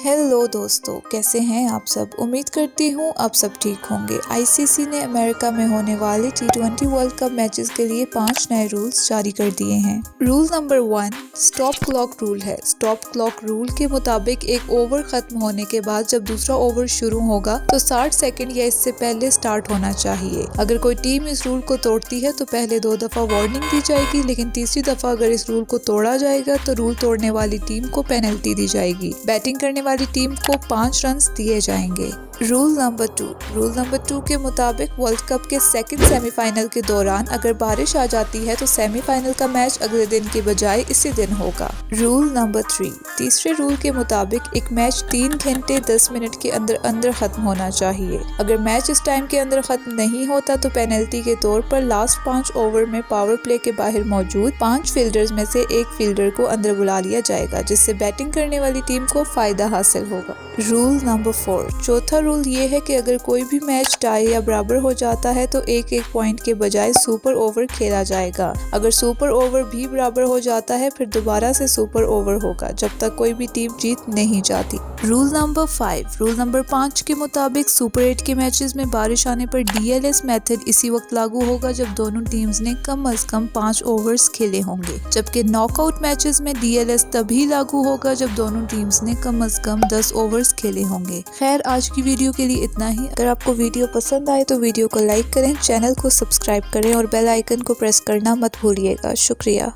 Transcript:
Hello दोस्तों, कैसे हैं आप सब। उम्मीद करती हूँ आप सब ठीक होंगे। आईसीसी ने अमेरिका में होने वाले T20 वर्ल्ड कप मैचेस के लिए 5 नए रूल्स जारी कर दिए हैं। Rule number 1 stop clock rule है। स्टॉप क्लॉक रूल के मुताबिक एक ओवर खत्म होने के बाद जब दूसरा ओवर शुरू होगा तो 60 सेकंड या इससे पहले स्टार्ट होना चाहिए। अगर कोई टीम इस रूल को तोड़ती है तो पहले 2 दफा वार्निंग दी जाएगी, लेकिन तीसरी दफा अगर इस रूल को तोड़ा जाएगा तो रूल तोड़ने वाली टीम को पेनल्टी दी जाएगी। बैटिंग करने वाली टीम को 5 रन दिए जाएंगे। रूल नंबर 2 के मुताबिक वर्ल्ड कप के सेकंड सेमीफाइनल के दौरान अगर बारिश आ जाती है तो सेमीफाइनल का मैच अगले दिन के बजाय इसी दिन होगा। रूल नंबर 3 तीसरे रूल के मुताबिक एक मैच 3 घंटे 10 मिनट के अंदर अंदर खत्म होना चाहिए। अगर मैच इस टाइम के अंदर खत्म नहीं होता तो पेनल्टी के तौर पर लास्ट 5 ओवर में पावर प्ले के बाहर मौजूद 5 फील्डर्स में से एक फील्डर को अंदर बुला लिया जाएगा, जिससे बैटिंग करने वाली टीम को फायदा हासिल होगा। रूल नंबर 4 चौथा रूल ये है कि अगर कोई भी मैच टाई या बराबर हो जाता है तो एक पॉइंट के बजाय सुपर ओवर खेला जाएगा। अगर सुपर ओवर भी बराबर हो जाता है फिर दोबारा से सुपर ओवर होगा जब तक कोई भी टीम जीत नहीं जाती। रूल नंबर 5 के मुताबिक सुपर 8 के मैचेस में बारिश आने पर DLS मेथड इसी वक्त लागू होगा जब दोनों टीम्स ने कम अज कम 5 ओवर्स खेले होंगे, जबकि नॉकआउट मैचेस में DLS तभी लागू होगा जब दोनों टीम्स ने कम अज कम 10 ओवर्स खेले होंगे। खैर, आज की वीडियो के लिए इतना ही। अगर आपको वीडियो पसंद आए तो वीडियो को लाइक करें, चैनल को सब्सक्राइब करें और बेल आइकन को प्रेस करना मत भूलिएगा। शुक्रिया।